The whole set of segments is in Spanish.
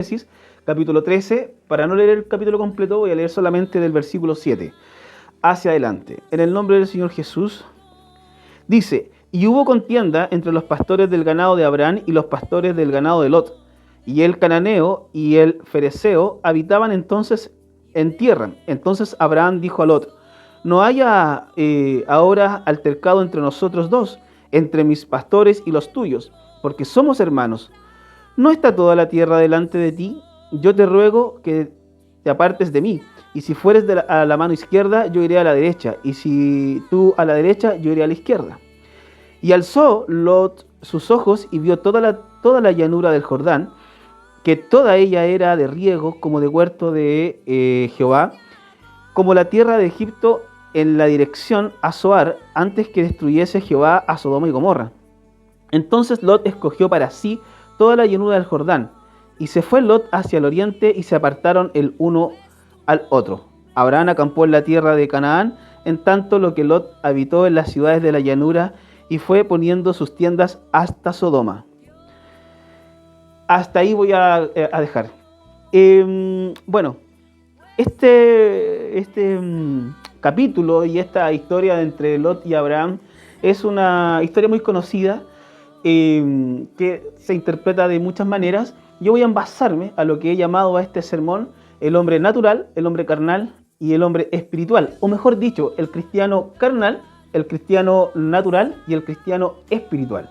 Génesis, capítulo 13. Para no leer el capítulo completo, voy a leer solamente del versículo 7 hacia adelante. En el nombre del Señor Jesús, dice: y hubo contienda entre los pastores del ganado de Abraham y los pastores del ganado de Lot. Y el cananeo y el fereceo habitaban entonces en tierra. Entonces Abraham dijo a Lot: no haya ahora altercado entre nosotros dos, entre mis pastores y los tuyos, porque somos hermanos. ¿No está toda la tierra delante de ti? Yo te ruego que te apartes de mí. Y si fueres a la mano izquierda, yo iré a la derecha. Y si tú a la derecha, yo iré a la izquierda. Y alzó Lot sus ojos y vio toda la llanura del Jordán, que toda ella era de riego, como de huerto de Jehová, como la tierra de Egipto en la dirección a Zoar, antes que destruyese Jehová a Sodoma y Gomorra. Entonces Lot escogió para sí toda la llanura del Jordán, y se fue Lot hacia el oriente, y se apartaron el uno al otro. Abraham acampó en la tierra de Canaán, en tanto lo que Lot habitó en las ciudades de la llanura, y fue poniendo sus tiendas hasta Sodoma. Hasta ahí voy a dejar. Bueno, este capítulo y esta historia entre Lot y Abraham es una historia muy conocida, que se interpreta de muchas maneras. Yo voy a envasarme a lo que he llamado a este sermón el hombre natural, el hombre carnal y el hombre espiritual, o mejor dicho, el cristiano carnal, el cristiano natural y el cristiano espiritual.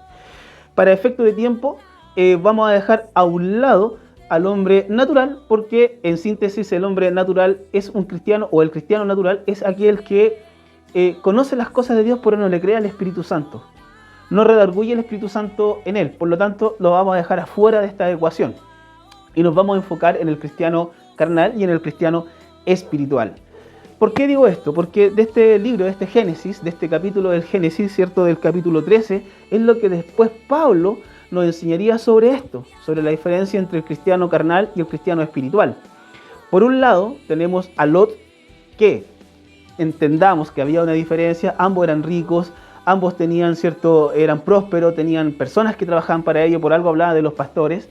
Para efecto de tiempo, vamos a dejar a un lado al hombre natural, porque en síntesis el hombre natural es un cristiano, o el cristiano natural es aquel que conoce las cosas de Dios pero no le cree al Espíritu Santo. No redarguye el Espíritu Santo en él, por lo tanto lo vamos a dejar afuera de esta ecuación y nos vamos a enfocar en el cristiano carnal y en el cristiano espiritual. ¿Por qué digo esto? Porque de este libro, de este Génesis, de este capítulo del Génesis, ¿cierto? Del capítulo 13, es lo que después Pablo nos enseñaría sobre esto, sobre la diferencia entre el cristiano carnal y el cristiano espiritual. Por un lado tenemos a Lot, que entendamos que había una diferencia, ambos eran ricos, ambos tenían eran prósperos, tenían personas que trabajaban para ello, por algo hablaba de los pastores,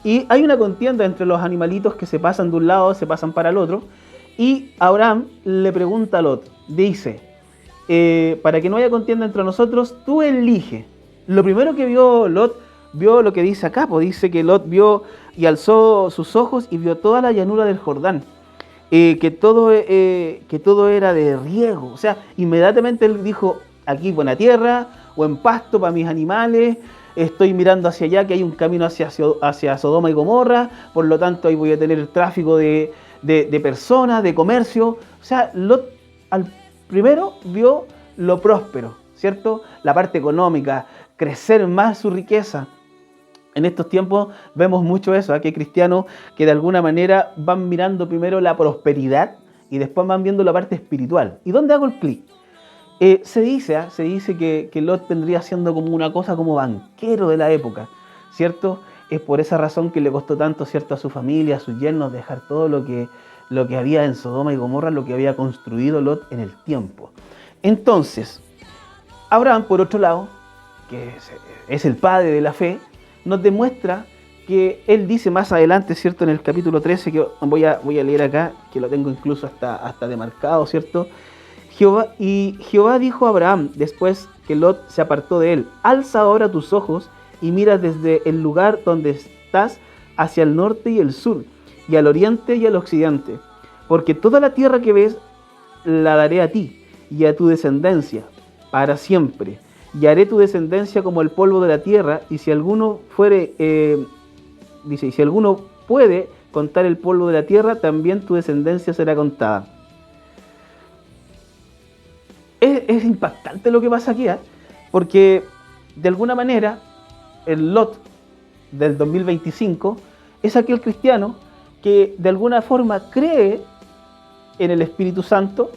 y hay una contienda entre los animalitos que se pasan de un lado, se pasan para el otro, y Abraham le pregunta a Lot, dice, para que no haya contienda entre nosotros, tú elige. Lo primero que vio Lot, vio lo que dice acá, pues dice que Lot vio y alzó sus ojos y vio toda la llanura del Jordán. Que todo era de riego. O sea, inmediatamente él dijo: aquí buena tierra, buen pasto para mis animales, estoy mirando hacia allá que hay un camino hacia Sodoma y Gomorra, por lo tanto ahí voy a tener el tráfico de personas, de comercio. O sea, Lot al primero vio lo próspero, ¿cierto? La parte económica, crecer más su riqueza. En estos tiempos vemos mucho eso, que hay cristianos que de alguna manera van mirando primero la prosperidad y después van viendo la parte espiritual. ¿Y dónde hago el clic? Se dice que Lot vendría siendo como una cosa como banquero de la época, ¿cierto? Es por esa razón que le costó tanto, ¿cierto?, a su familia, a sus yernos, dejar todo lo que había en Sodoma y Gomorra, lo que había construido Lot en el tiempo. Entonces, Abraham, por otro lado, que es el padre de la fe, nos demuestra que él dice más adelante, ¿cierto?, en el capítulo 13, que voy a leer acá, que lo tengo incluso hasta demarcado, ¿cierto? Jehová dijo a Abraham, después que Lot se apartó de él: alza ahora tus ojos y mira desde el lugar donde estás hacia el norte y el sur, y al oriente y al occidente, porque toda la tierra que ves la daré a ti y a tu descendencia para siempre. Y haré tu descendencia como el polvo de la tierra, y si alguno y si alguno puede contar el polvo de la tierra, también tu descendencia será contada. Es impactante lo que pasa aquí, porque de alguna manera el Lot del 2025 es aquel cristiano que de alguna forma cree en el Espíritu Santo,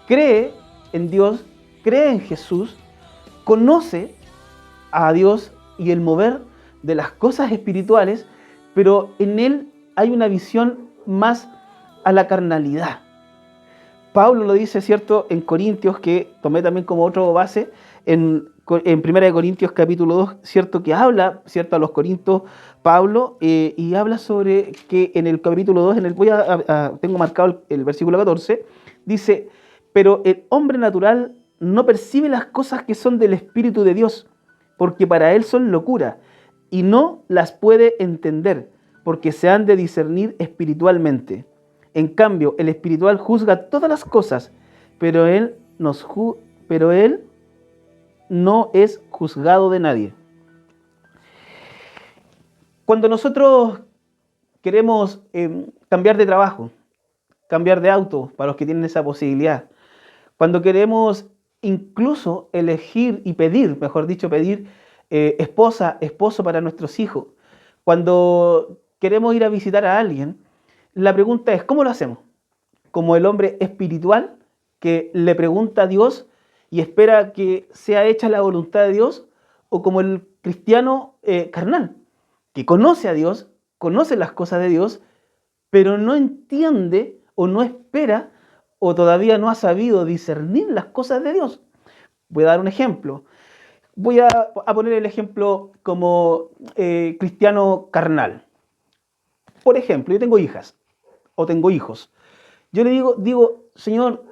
cree en Dios, cree en Jesús, conoce a Dios y el mover de las cosas espirituales, pero en él hay una visión más a la carnalidad. Pablo lo dice, ¿cierto?, en Corintios, que tomé también como otro base, en en 1 Corintios capítulo 2, ¿cierto? Que habla, ¿cierto? A los Corintios, Pablo, y habla sobre que en el capítulo 2, tengo marcado el versículo 14, dice, pero el hombre natural no percibe las cosas que son del Espíritu de Dios, porque para él son locura, y no las puede entender, porque se han de discernir espiritualmente. En cambio, el espiritual juzga todas las cosas, pero él no es juzgado de nadie. Cuando nosotros queremos cambiar de trabajo, cambiar de auto, para los que tienen esa posibilidad, cuando queremos incluso elegir y pedir, mejor dicho, pedir esposo para nuestros hijos, cuando queremos ir a visitar a alguien, la pregunta es, ¿cómo lo hacemos? Como el hombre espiritual que le pregunta a Dios y espera que sea hecha la voluntad de Dios, o como el cristiano carnal, que conoce a Dios, conoce las cosas de Dios, pero no entiende o no espera o todavía no ha sabido discernir las cosas de Dios. Voy a dar un ejemplo. Voy a poner el ejemplo como cristiano carnal. Por ejemplo, yo tengo hijas o tengo hijos. Yo le digo, Señor,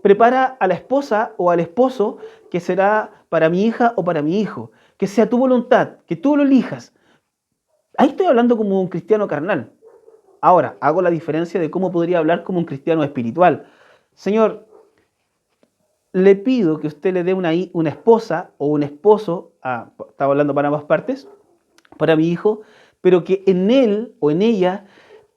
prepara a la esposa o al esposo que será para mi hija o para mi hijo. Que sea tu voluntad, que tú lo elijas. Ahí estoy hablando como un cristiano carnal. Ahora, hago la diferencia de cómo podría hablar como un cristiano espiritual. Señor, le pido que usted le dé una esposa o un esposo, estaba hablando para ambas partes, para mi hijo, pero que en él o en ella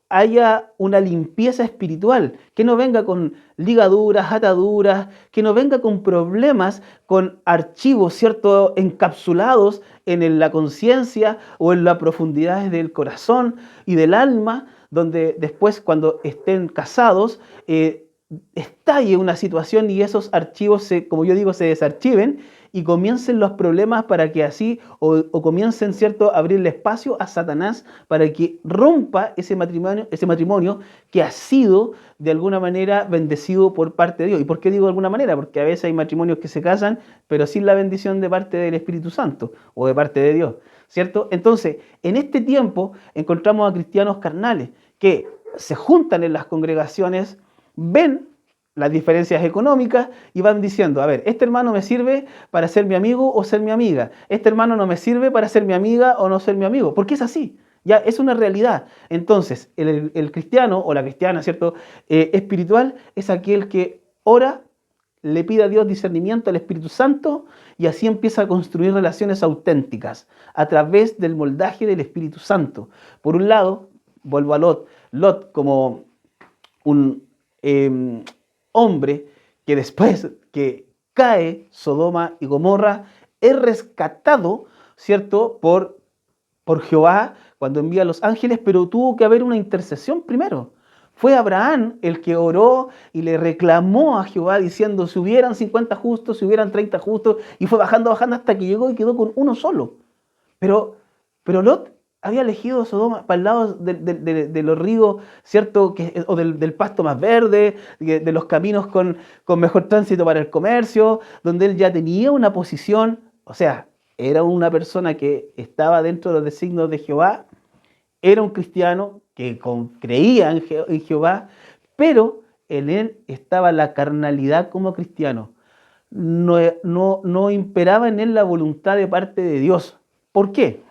haya una limpieza espiritual, que no venga con ligaduras, ataduras, que no venga con problemas, con archivos, ¿cierto?, encapsulados en la conciencia o en las profundidades del corazón y del alma, donde después cuando estén casados estalle una situación y esos archivos, como yo digo, se desarchiven y comiencen los problemas para que así, o comiencen, ¿cierto?, a abrirle espacio a Satanás para que rompa ese matrimonio que ha sido de alguna manera bendecido por parte de Dios. ¿Y por qué digo de alguna manera? Porque a veces hay matrimonios que se casan, pero sin la bendición de parte del Espíritu Santo o de parte de Dios, ¿cierto? Entonces, en este tiempo encontramos a cristianos carnales que se juntan en las congregaciones, ven las diferencias económicas y van diciendo, a ver, este hermano me sirve para ser mi amigo o ser mi amiga, este hermano no me sirve para ser mi amiga o no ser mi amigo, porque es así, ya es una realidad. Entonces, el cristiano o la cristiana, ¿cierto?, espiritual es aquel que ora, le pide a Dios discernimiento al Espíritu Santo y así empieza a construir relaciones auténticas a través del moldaje del Espíritu Santo. Por un lado, vuelvo a Lot como un hombre que después que cae Sodoma y Gomorra es rescatado, ¿cierto?, por Jehová cuando envía a los ángeles, pero tuvo que haber una intercesión primero. Fue Abraham el que oró y le reclamó a Jehová diciendo, si hubieran 50 justos, si hubieran 30 justos, y fue bajando hasta que llegó y quedó con uno solo. Pero Lot había elegido Sodoma para el lado de los ríos, ¿cierto?, o del pasto más verde, de los caminos con mejor tránsito para el comercio, donde él ya tenía una posición, o sea, era una persona que estaba dentro de los designios de Jehová, era un cristiano que creía en Jehová, pero en él estaba la carnalidad como cristiano. No imperaba en él la voluntad de parte de Dios. ¿Por qué?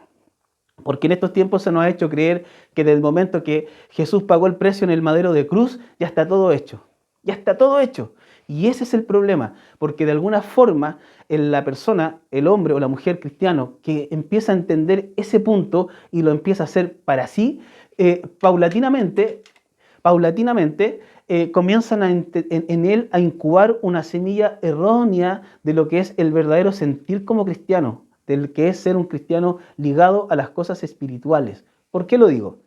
Porque en estos tiempos se nos ha hecho creer que desde el momento que Jesús pagó el precio en el madero de cruz, ya está todo hecho. Ya está todo hecho. Y ese es el problema, porque de alguna forma en la persona, el hombre o la mujer cristiano, que empieza a entender ese punto y lo empieza a hacer para sí, paulatinamente comienzan en él a incubar una semilla errónea de lo que es el verdadero sentir como cristiano, del que es ser un cristiano ligado a las cosas espirituales. ¿Por qué lo digo?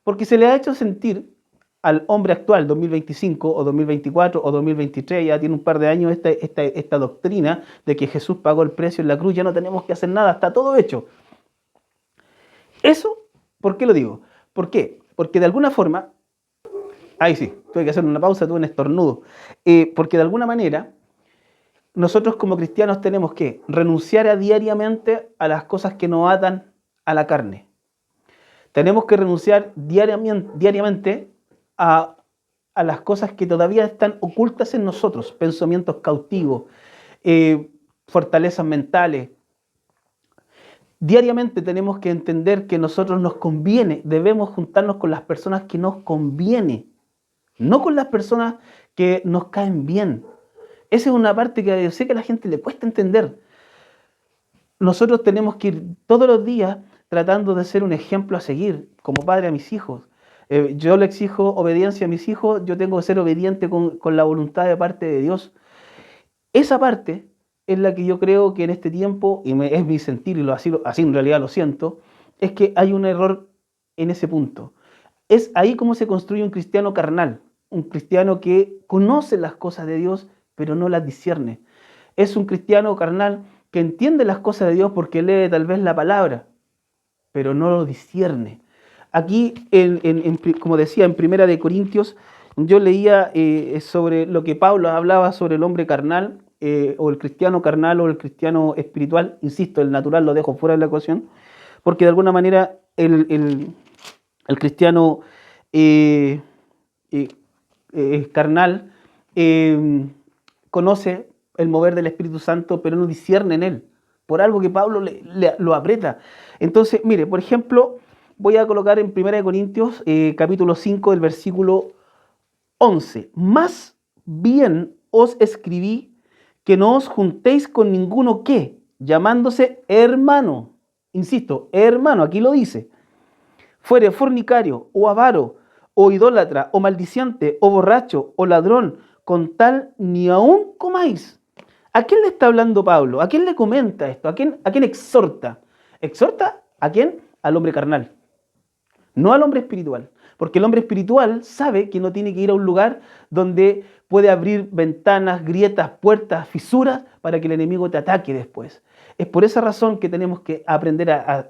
Porque se le ha hecho sentir al hombre actual, 2025 o 2024 o 2023, ya tiene un par de años esta doctrina de que Jesús pagó el precio en la cruz, ya no tenemos que hacer nada, está todo hecho. Eso, ¿por qué lo digo? ¿Por qué? Porque de alguna forma, ahí sí, tuve que hacer una pausa, tuve un estornudo, porque de alguna manera nosotros como cristianos tenemos que renunciar diariamente a las cosas que nos atan a la carne. Tenemos que renunciar diariamente a las cosas que todavía están ocultas en nosotros, pensamientos cautivos, fortalezas mentales. Diariamente tenemos que entender que nosotros nos conviene, debemos juntarnos con las personas que nos conviene, no con las personas que nos caen bien. Esa es una parte que yo sé que a la gente le cuesta entender. Nosotros tenemos que ir todos los días tratando de ser un ejemplo a seguir, como padre a mis hijos. Yo le exijo obediencia a mis hijos, yo tengo que ser obediente con la voluntad de parte de Dios. Esa parte es la que yo creo que en este tiempo, y es mi sentir, y así en realidad lo siento, es que hay un error en ese punto. Es ahí como se construye un cristiano carnal, un cristiano que conoce las cosas de Dios, pero no las discierne. Es un cristiano carnal que entiende las cosas de Dios porque lee tal vez la palabra, pero no lo discierne. Aquí, como decía, en Primera de Corintios, yo leía sobre lo que Pablo hablaba sobre el hombre carnal, o el cristiano carnal o el cristiano espiritual. Insisto, el natural lo dejo fuera de la ecuación, porque de alguna manera el cristiano carnal conoce el mover del Espíritu Santo, pero no discierne en él, por algo que Pablo lo aprieta. Entonces, mire, por ejemplo, voy a colocar en 1 Corintios, capítulo 5, del versículo 11. Más bien os escribí que no os juntéis con ninguno que, llamándose hermano, insisto, hermano, aquí lo dice, fuere fornicario, o avaro, o idólatra, o maldiciente, o borracho, o ladrón, con tal ni aún comáis. ¿A quién le está hablando Pablo? ¿A quién le comenta esto? ¿A quién exhorta? ¿Exhorta a quién? Al hombre carnal, no al hombre espiritual. Porque el hombre espiritual sabe que no tiene que ir a un lugar donde puede abrir ventanas, grietas, puertas, fisuras para que el enemigo te ataque después. Es por esa razón que tenemos que aprender a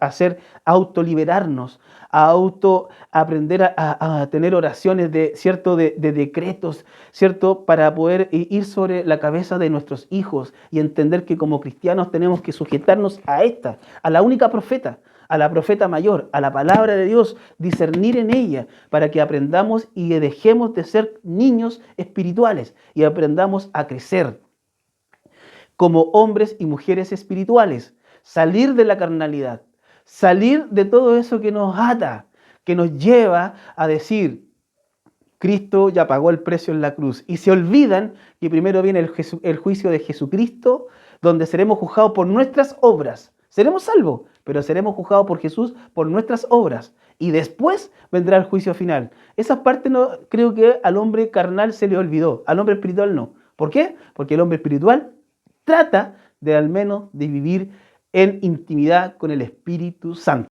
autoliberarnos, aprender a tener oraciones de decretos, ¿cierto? Para poder ir sobre la cabeza de nuestros hijos y entender que como cristianos tenemos que sujetarnos a la única profeta, a la profeta mayor, a la palabra de Dios, discernir en ella, para que aprendamos y dejemos de ser niños espirituales y aprendamos a crecer como hombres y mujeres espirituales, salir de la carnalidad, salir de todo eso que nos ata, que nos lleva a decir, Cristo ya pagó el precio en la cruz, y se olvidan que primero viene el juicio de Jesucristo, donde seremos juzgados por nuestras obras. Seremos salvos, pero seremos juzgados por Jesús por nuestras obras. Y después vendrá el juicio final. Esa parte no creo que al hombre carnal se le olvidó, al hombre espiritual no. ¿Por qué? Porque el hombre espiritual trata de al menos de vivir en intimidad con el Espíritu Santo.